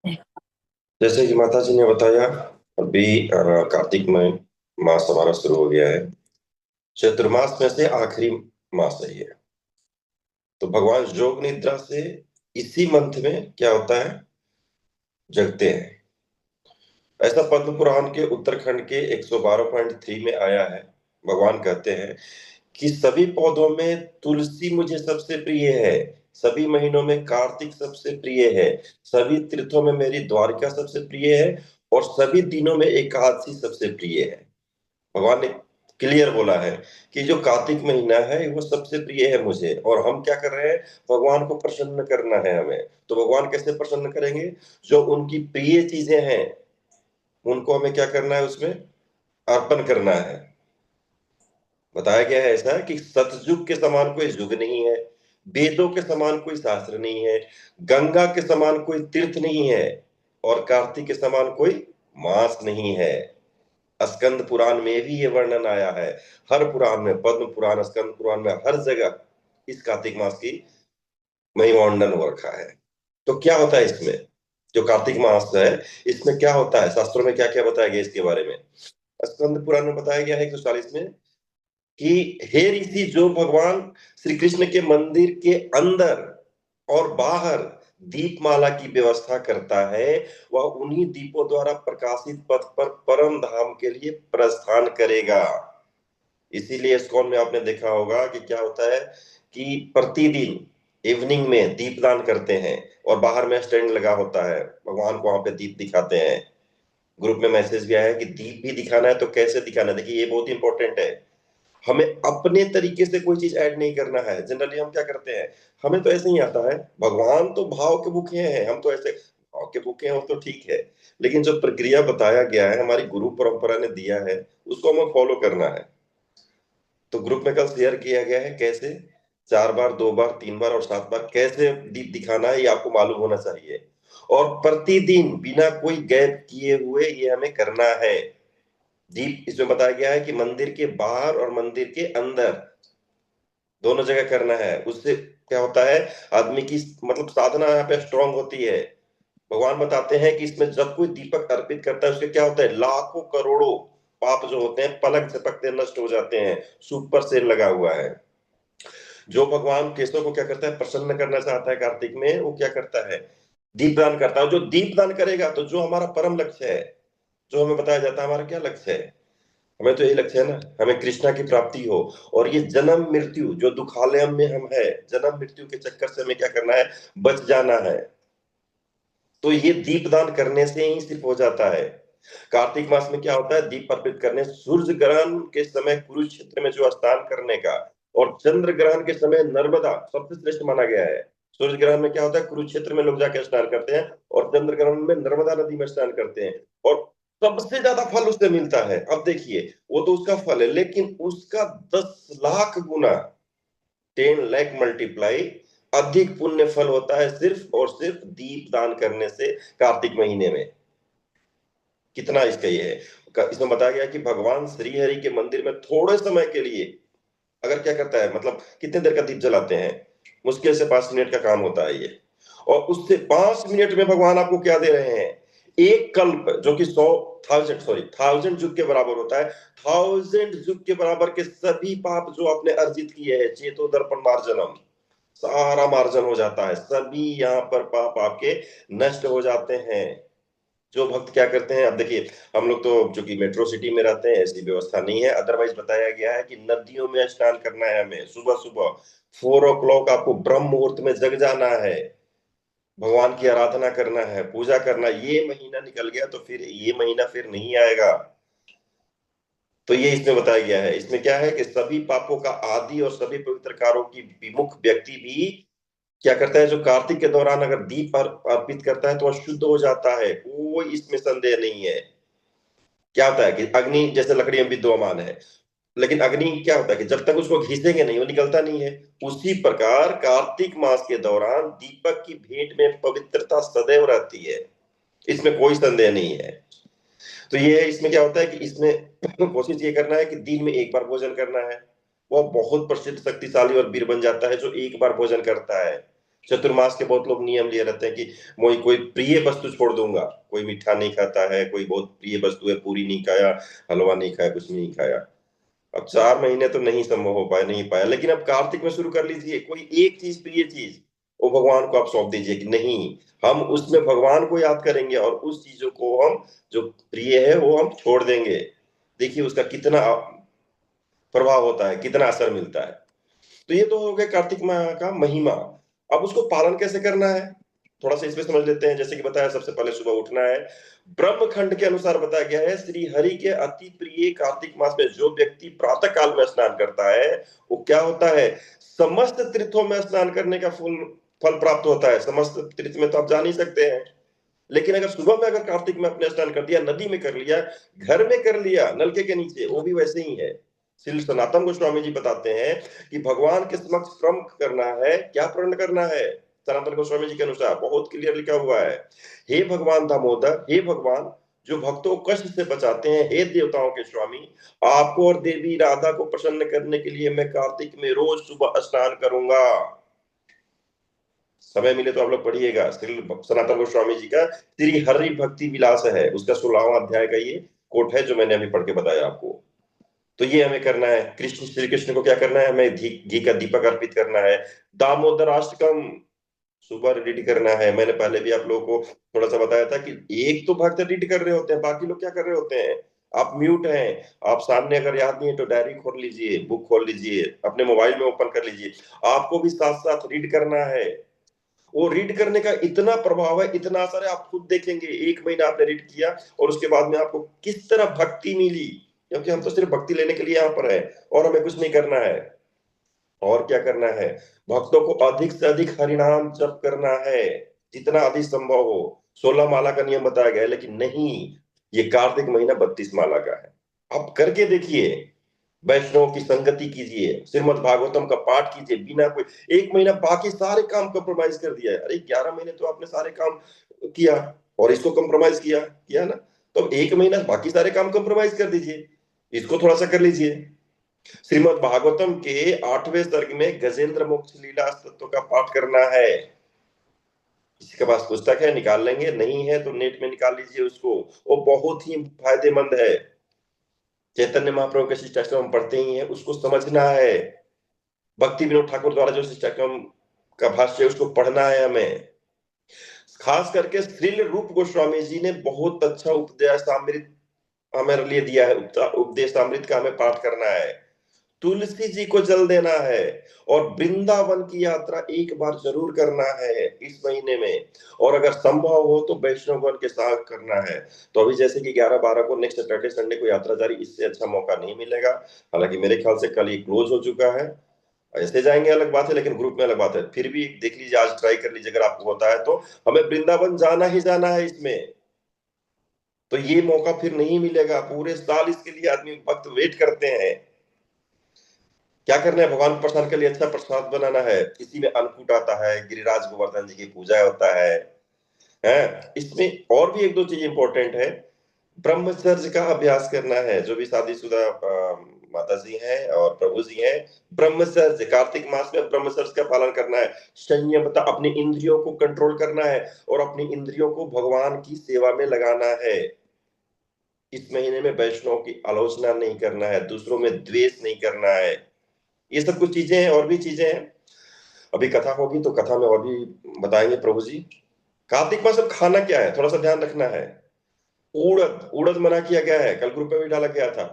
जैसे कि माता जी ने बताया, अभी कार्तिक में मास हमारा शुरू हो गया है। चतुर्मास में से आखिरी मास है ये। तो भगवान योग निद्रा से इसी मंथ में क्या होता है, जगते हैं। ऐसा पद्म पुराण के उत्तरखंड के 112.3 में आया है। भगवान कहते हैं कि सभी पौधों में तुलसी मुझे सबसे प्रिय है, सभी महीनों में कार्तिक सबसे प्रिय है, सभी तीर्थों में मेरी द्वारका सबसे प्रिय है, और सभी दिनों में एकादशी सबसे प्रिय है। भगवान ने क्लियर बोला है कि जो कार्तिक महीना है वो सबसे प्रिय है मुझे, और हम क्या कर रहे हैं, भगवान को प्रसन्न करना है हमें। तो भगवान कैसे प्रसन्न करेंगे? जो उनकी प्रिय चीजें हैं उनको हमें क्या करना है, उसमें अर्पण करना है। बताया गया है ऐसा कि सतयुग के समान कोई युग नहीं है, वेदों के समान कोई शास्त्र नहीं है, गंगा के समान कोई तीर्थ नहीं है, और कार्तिक के समान कोई मास नहीं है। स्कंद पुराण में भी ये वर्णन आया है। हर पुराण में, पद्म पुराण, स्कंद पुराण में, हर जगह इस कार्तिक मास की महिमा वर्णन हो रखा है। तो क्या होता है इसमें, जो कार्तिक मास है, इसमें क्या होता है, शास्त्रों में क्या क्या बताया गया इसके बारे में? स्कंद पुराण में बताया गया है 140 में कि हे ऋषि, जो भगवान श्री कृष्ण के मंदिर के अंदर और बाहर दीपमाला की व्यवस्था करता है, वह उन्हीं दीपों द्वारा प्रकाशित पथ पर परम धाम के लिए प्रस्थान करेगा। इसीलिए इस्कॉन में आपने देखा होगा कि क्या होता है कि प्रतिदिन इवनिंग में दीपदान करते हैं, और बाहर में स्टैंड लगा होता है, भगवान को वहां पे दीप दिखाते हैं। ग्रुप में मैसेज भी आया है कि दीप भी दिखाना है तो कैसे दिखाना है। देखिए, ये बहुत इंपॉर्टेंट है। हमें अपने तरीके से कोई चीज ऐड नहीं करना है। जनरली हम क्या करते हैं, हमें तो ऐसे ही आता है, भगवान तो भाव के भूखे हैं, हम तो ऐसे भाव के भूखे हैं, वो तो ठीक है। लेकिन जो प्रक्रिया बताया गया है, हमारी गुरु परंपरा ने दिया है, उसको हमें फॉलो करना है। तो ग्रुप में कल शेयर किया गया है कैसे 4 बार, 2 बार, 3 बार और 7 बार कैसे दीप दिखाना है, ये आपको मालूम होना चाहिए। और प्रतिदिन बिना कोई गैप किए हुए ये हमें करना है। दीप इसमें बताया गया है कि मंदिर के बाहर और मंदिर के अंदर दोनों जगह करना है। उससे क्या होता है, आदमी की मतलब साधना यहाँ पे स्ट्रांग होती है। भगवान बताते हैं कि इसमें जब कोई दीपक अर्पित करता है, उसके क्या होता है, लाखों करोड़ों पाप जो होते हैं पलक झपकते नष्ट हो जाते हैं। सुपर सेल लगा हुआ है। जो भगवान केशव को क्या करता है, प्रसन्न करना चाहता है कार्तिक में, वो क्या करता है, दीपदान करता है। जो दीपदान करेगा, तो जो हमारा परम लक्ष्य है, जो हमें बताया जाता है हमारा क्या लक्ष्य है, हमें तो यही लक्ष्य है ना, हमें कृष्णा की प्राप्ति हो। और ये जन्म मृत्यु जो दुखालयम में हम है, जन्म मृत्यु के चक्कर से हमें क्या करना है, बच जाना है। तो ये दीपदान करने से ही सिर्फ हो जाता है। कार्तिक मास में क्या होता है, दीप अर्पित करने, सूर्य ग्रहण के समय कुरुक्षेत्र में जो स्नान करने का, और चंद्र ग्रहण के समय नर्मदा सबसे श्रेष्ठ माना गया है। सूर्य ग्रहण में क्या होता है, कुरुक्षेत्र में लोग जाके स्नान करते हैं, और चंद्र ग्रहण में नर्मदा नदी में स्नान करते हैं, और सबसे ज्यादा फल उससे मिलता है। अब देखिए, वो तो उसका फल है, लेकिन उसका 10 लाख गुना, 10 लाख मल्टीप्लाई अधिक पुण्य फल होता है सिर्फ और सिर्फ दीप दान करने से कार्तिक महीने में। कितना इसका ये है, इसमें बताया गया कि भगवान श्री हरि के मंदिर में थोड़े समय के लिए अगर क्या करता है, मतलब कितने देर का दीप जलाते हैं, मुश्किल से 5 मिनट का काम होता है ये। और उससे 5 मिनट में भगवान आपको क्या दे रहे हैं, एक कल्प, जो कि 1000 युग के बराबर होता है। 1000 युग के बराबर के सभी पाप जो आपने अर्जित किए हैं, चेतो दर्पण मार्जनम, सारा मार्जन हो जाता है। सभी यहाँ पर पाप आपके नष्ट हो जाते हैं। जो भक्त क्या करते हैं, अब देखिए, हम लोग तो चूंकि मेट्रो सिटी में रहते हैं, ऐसी व्यवस्था नहीं है। अदरवाइज बताया गया है कि नदियों में स्नान करना है हमें, सुबह सुबह 4 o'clock आपको ब्रह्म मुहूर्त में जग जाना है, भगवान की आराधना करना है, पूजा करना। ये महीना निकल गया तो फिर ये महीना फिर नहीं आएगा। तो ये इसमें बताया गया है। इसमें क्या है कि सभी पापों का आदि और सभी पवित्र कार्यों की विमुख व्यक्ति भी क्या करता है, जो कार्तिक के दौरान अगर दीप अर्पित करता है तो वह शुद्ध हो जाता है, कोई इसमें संदेह नहीं है। क्या होता है कि अग्नि जैसे लकड़ी में विद्यमान है, लेकिन अग्नि क्या होता है कि जब तक उसको घिसेंगे नहीं वो निकलता नहीं है। उसी प्रकार कार्तिक मास के दौरान दीपक की भेंट में पवित्रता सदैव रहती है, इसमें कोई संदेह नहीं है। तो ये है, इसमें क्या होता है कि इसमें कोशिश ये करना है कि दिन में एक बार भोजन करना है। वो बहुत प्रसिद्ध शक्तिशाली और वीर बन जाता है जो एक बार भोजन करता है। चतुर्मास के बहुत लोग नियम लिए रहते हैं कि मैं कोई प्रिय वस्तु छोड़ दूंगा, कोई मीठा नहीं खाता है, कोई बहुत प्रिय वस्तु है पूरी नहीं खाया, हलवा नहीं खाया, कुछ नहीं खाया। अब 4 महीने तो नहीं संभव हो पाया, नहीं पाया, लेकिन अब कार्तिक में शुरू कर लीजिए, कोई एक चीज, प्रिय चीज, वो भगवान को आप सौंप दीजिए कि नहीं, हम उसमें भगवान को याद करेंगे और उस चीजों को हम जो प्रिय है वो हम छोड़ देंगे। देखिए उसका कितना प्रभाव होता है, कितना असर मिलता है। तो ये तो हो गया कार्तिक माह का महिमा। अब उसको पालन कैसे करना है, थोड़ा सा इसमें समझ लेते हैं। जैसे कि बताया, सबसे पहले सुबह उठना है। ब्रह्मखंड के अनुसार बताया गया है, श्री हरि के अति प्रिय कार्तिक मास में जो व्यक्ति प्रातः काल में स्नान करता है, वो क्या होता है, समस्त तीर्थों में स्नान करने का फल प्राप्त होता है। समस्त तीर्थ में तो आप जा नहीं सकते हैं, लेकिन अगर सुबह में अगर कार्तिक में अपने स्नान कर दिया, नदी में कर लिया, घर में कर लिया, नलके के नीचे, वो भी वैसे ही है। श्री सनातन गोस्वामी जी बताते हैं कि भगवान के समक्ष प्रण करना है। क्या प्रण करना है? सनातन गोस्वामी जी के अनुसार बहुत क्लियर लिखा हुआ है, हे भगवान दामोदर, हे भगवान जो भक्तों को कष्ट से बचाते हैं, हे देवताओं के स्वामी, आपको और देवी राधा को प्रसन्न करने के लिए मैं कार्तिक में रोज सुबह स्नान करूंगा। समय मिले तो आप लोग पढ़िएगा, श्री सनातन गोस्वामी जी का श्री हरि भक्ति विलास है, उसका 16वां अध्याय का ये कोट है जो मैंने अभी पढ़ के बताया आपको। तो ये हमें करना है। कृष्ण, श्री कृष्ण को क्या करना है, हमें घी का दीपक अर्पित करना है। दामोदर अष्टकम सुबह रीड करना है। मैंने पहले भी आप लोगों को थोड़ा सा बताया था कि एक तो भक्त रीड कर रहे होते हैं, बाकी लोग क्या कर रहे होते हैं, आप म्यूट हैं, आप सामने अगर याद नहीं है तो डायरी खोल लीजिए, बुक खोल लीजिए, अपने मोबाइल में ओपन कर लीजिए, आपको भी साथ साथ रीड करना है। वो रीड करने का इतना प्रभाव है, इतना असर है, आप खुद देखेंगे। 1 महीना आपने रीड किया और उसके बाद में आपको किस तरह भक्ति मिली, क्योंकि हम तो सिर्फ भक्ति लेने के लिए यहाँ पर है और हमें कुछ नहीं करना है। और क्या करना है, भक्तों को अधिक से अधिक हरिनाम जप करना है, जितना अधिक संभव हो। 16 माला का नियम बताया गया है, लेकिन नहीं, ये कार्तिक महीना 32 माला का है। आप करके देखिए, वैष्णव की संगति कीजिए, श्रीमद् भागवतम का पाठ कीजिए, बिना कोई, 1 महीना बाकी सारे काम कंप्रोमाइज कर दिया है। अरे 11 महीने तो आपने सारे काम किया और इसको कंप्रोमाइज किया किया ना, तो 1 महीना बाकी सारे काम कंप्रोमाइज कर दीजिए, इसको थोड़ा सा कर लीजिए। श्रीमद् भागवतम के 8वें सर्ग में गजेंद्र मोक्ष लीला तत्व का पाठ करना है। किसी के पास पुस्तक है निकाल लेंगे, नहीं है तो नेट में निकाल लीजिए उसको, वो बहुत ही फायदेमंद है। चैतन्य महाप्रभु के शिष्टाश्रम हम पढ़ते ही हैं, उसको समझना है। भक्ति विनोद ठाकुर द्वारा जो शिष्टाश्रम का भाष्य है उसको पढ़ना है हमें। खास करके श्रील रूप गोस्वामी जी ने बहुत अच्छा उपदेशामृत हमारे लिए दिया है। उपदेशामृत का हमें पाठ करना है, तुलसी जी को जल देना है, और वृंदावन की यात्रा एक बार जरूर करना है इस महीने में। और अगर संभव हो तो वैष्णवगण के साथ करना है। तो अभी जैसे कि 11-12 को नेक्स्ट सैटरडे संडे को यात्रा जारी, इससे अच्छा मौका नहीं मिलेगा। हालांकि मेरे ख्याल से कल ये क्लोज हो चुका है, ऐसे जाएंगे अलग बात है, लेकिन ग्रुप में अलग बात है। फिर भी देख लीजिए, आज ट्राई कर लीजिए, अगर आपको होता है तो। हमें वृंदावन जाना ही जाना है इसमें, तो ये मौका फिर नहीं मिलेगा। पूरे साल इसके लिए आदमी भक्त वेट करते हैं। क्या करना है, भगवान को प्रसन्न के लिए अच्छा प्रसाद बनाना है। इसी में अन्नकूट आता है, गिरिराज गोवर्धन जी की पूजा होता है। इसमें और भी एक दो चीज इंपॉर्टेंट है। ब्रह्मचर्य का अभ्यास करना है, जो भी शादीशुदा माता जी हैं और प्रभु जी हैं। ब्रह्मचर्य, कार्तिक मास में ब्रह्मचर्य का पालन करना है। संयमता, अपनी इंद्रियों को कंट्रोल करना है और अपनी इंद्रियों को भगवान की सेवा में लगाना है। इस महीने में वैष्णव की आलोचना नहीं करना है, दूसरों में द्वेष नहीं करना है। ये सब कुछ चीजें हैं, और भी चीजें हैं। अभी कथा होगी तो कथा में और भी बताएंगे प्रभु जी। कार्तिक मास में खाना क्या है, थोड़ा सा ध्यान रखना है। उड़द, उड़द मना किया गया है, कल ग्रुप में भी डाला गया था।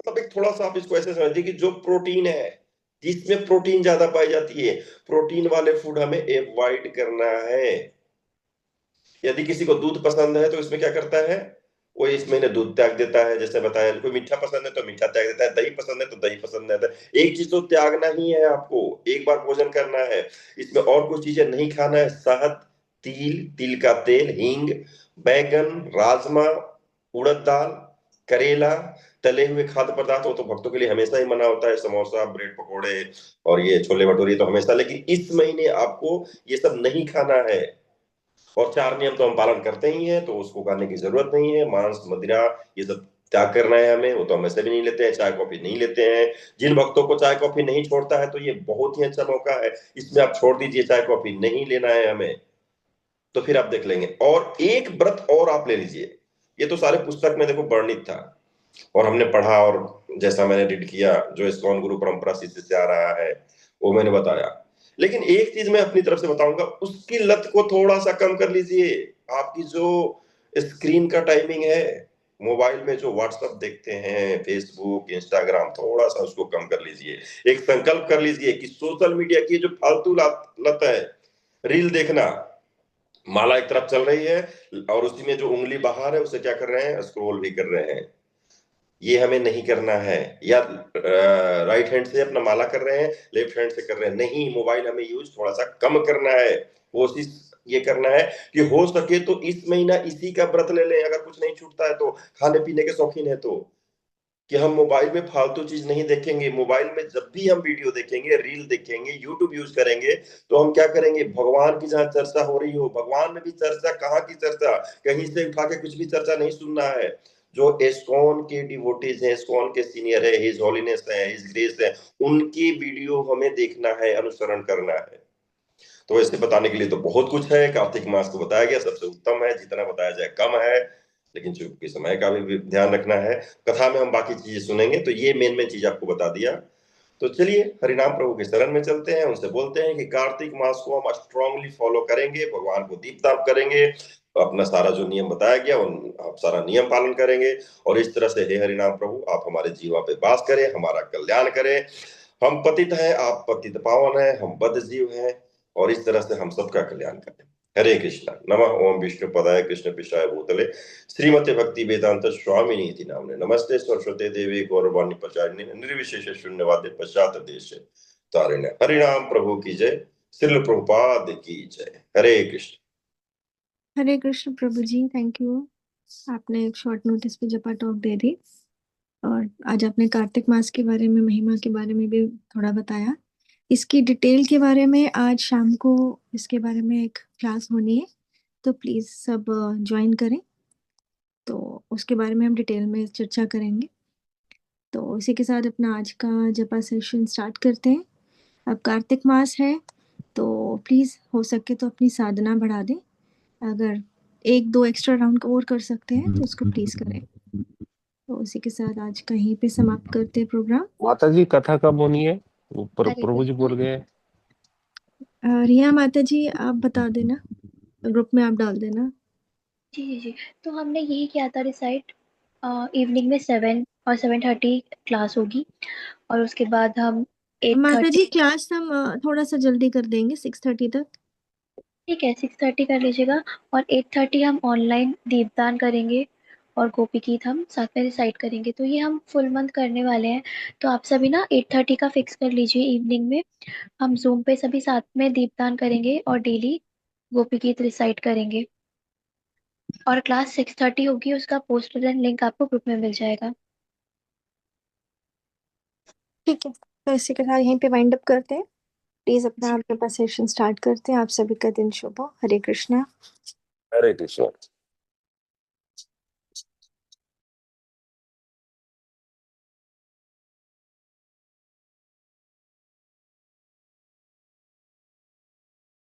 मतलब एक थोड़ा सा आप इसको ऐसे समझिए कि जो प्रोटीन है, जिसमें प्रोटीन ज्यादा पाई जाती है, प्रोटीन वाले फूड हमें अवॉइड करना है। यदि किसी को दूध पसंद है तो इसमें क्या करता है, वो इस महीने दूध त्याग देता है। जैसे बताया, कोई मीठा पसंद है तो मीठा त्याग देता है, दही पसंद है तो दही पसंद है। एक चीज तो त्यागना ही है आपको, एक बार भोजन करना है। इसमें और कुछ चीजें नहीं खाना है। शहद, तिल, तिल का तेल, हींग, बैगन, राजमा, उड़द दाल, करेला, तले हुए खाद्य पदार्थ हो तो भक्तों के लिए हमेशा ही मना होता है। समोसा, ब्रेड पकोड़े और ये छोले भटूरे तो हमेशा, लेकिन इस महीने आपको ये सब नहीं खाना है। और 4 नियम तो हम पालन करते ही हैं, तो उसको करने की जरूरत नहीं है। मांस, मदिरा, ये सब त्याग करना है हमें, वो तो हम ऐसे भी नहीं लेते हैं, चाय कॉफी नहीं लेते हैं। जिन भक्तों को चाय कॉफी नहीं छोड़ता है तो ये बहुत ही अच्छा मौका है, इसमें आप छोड़ दीजिए, चाय कॉफी नहीं लेना है हमें, तो फिर आप देख लेंगे। और एक व्रत और आप ले लीजिए, ये तो सारे पुस्तक में देखो वर्णित था और हमने पढ़ा, और जैसा मैंने रीड किया, जो इस्कॉन गुरु परंपरा शिष्य से आ रहा है वो मैंने बताया। लेकिन एक चीज मैं अपनी तरफ से बताऊंगा, उसकी लत को थोड़ा सा कम कर लीजिए। आपकी जो स्क्रीन का टाइमिंग है, मोबाइल में जो व्हाट्सएप देखते हैं, फेसबुक, इंस्टाग्राम, थोड़ा सा उसको कम कर लीजिए। एक संकल्प कर लीजिए कि सोशल मीडिया की जो फालतू लत है, रील देखना, माला एक तरफ चल रही है और उसी में जो उंगली बाहर है उसे क्या कर रहे हैं, स्क्रॉल भी कर रहे हैं, ये हमें नहीं करना है। या राइट हैंड से अपना माला कर रहे हैं, लेफ्ट हैंड से कर रहे हैं, नहीं, मोबाइल हमें यूज थोड़ा सा कम करना है। कोशिश ये करना है कि हो सके तो इस महीना इसी का व्रत ले लें, अगर कुछ नहीं छूटता है तो, खाने पीने के शौकीन है तो, कि हम मोबाइल में फालतू चीज नहीं देखेंगे। मोबाइल में जब भी हम वीडियो देखेंगे, रील देखेंगे, यूट्यूब यूज करेंगे, तो हम क्या करेंगे, भगवान की जहां चर्चा हो रही हो, भगवान में भी चर्चा, कहाँ की चर्चा, कहीं से उठा के कुछ भी चर्चा नहीं सुनना है। जो एस्कॉन के डिवोटीज हैं, एस्कॉन के सीनियर है, हिज होलीनेस है, हिज ग्रेस है, उनकी वीडियो हमें देखना है, अनुसरण करना है। तो ऐसे बताने के लिए तो बहुत कुछ है, कार्तिक मास को बताया गया, सबसे उत्तम है, जितना बताया जाए कम है, लेकिन चूंकि समय का भी ध्यान रखना है, कथा में हम बाकी चीजें सुनेंगे, तो ये मेन मेन चीज आपको बता दिया। तो चलिए हरिनाम प्रभु के शरण में चलते हैं, उनसे बोलते हैं कि कार्तिक मास को हम स्ट्रांगली फॉलो करेंगे, भगवान को दीपदान करेंगे, अपना सारा जो नियम बताया गया उन आप सारा नियम पालन करेंगे, और इस तरह से हे हरिनाम प्रभु आप हमारे जीवा पे वास करें, हमारा कल्याण करें। हम पतित हैं, आप पतित पावन हैं, हम बद्ध जीव हैं, और इस तरह से हम सबका कल्याण करें। हरे कृष्णा। नमः ओम विष्णु पदाय कृष्ण पिशाय भूतले श्रीमते भक्ति वेदांत स्वामी इति नामने नमस्ते सरस्वती देवी गौरवाणी प्रचारिणे निर्विशेष शून्यवादे पश्चात देश तारिणे। हरिनाम प्रभु की जय, श्रील प्रभुपाद की जय। हरे कृष्ण। हरे कृष्ण प्रभु जी, थैंक यू। आपने एक शॉर्ट नोटिस पे जपा टॉक दे दी, और आज आपने कार्तिक मास के बारे में, महिमा के बारे में भी थोड़ा बताया। इसकी डिटेल के बारे में आज शाम को इसके बारे में एक क्लास होनी है, तो प्लीज सब ज्वाइन करें, तो उसके बारे में हम डिटेल में चर्चा करेंगे। तो इसी के साथ अपना आज का जपा सेशन स्टार्ट करते हैं। अब कार्तिक मास है, तो प्लीज हो सके तो अपनी साधना बढ़ा दें। अगर एक दो एक्स्ट्रा राउंड और कर सकते हैं तो उसको प्लीज करें। तो इसी के साथ आज कहीं पे समाप्त करते हैं प्रोग्राम। माता जी कथा कब होनी है, हरे प्रभु जी बोल गए। रिया माता जी आप बता देना, ग्रुप में आप डाल देना। जी जी जी। तो हमने यही किया था डिसाइड, इवनिंग में 7 और 7:30 क्लास होगी, और उसके बाद हम माता जी 8:30। क्लास हम थोड़ा सा जल्दी कर देंगे, 6:30 तक। ठीक है, 6:30 कर लीजिएगा, और 8:30 हम ऑनलाइन दीपदान करेंगे और गोपी गीत हम साथ में रिसाइट करेंगे। तो ये हम फुल मंथ करने वाले हैं, तो आप सभी ना 8:30 का फिक्स कर लीजिए। इवनिंग में हम जूम पे सभी साथ में दीपदान करेंगे और डेली गोपी गीत रिसाइट करेंगे, और क्लास 6:30 होगी, उसका पोस्टर एंड लिंक आपको ग्रुप में मिल जाएगा। ठीक है, तो इसी के साथ यहीं पे वाइंड अप करते हैं। प्लीज अपना आप सेशन स्टार्ट करते हैं। आप सभी का दिन शुभ हो। हरे कृष्णा। हरे कृष्ण।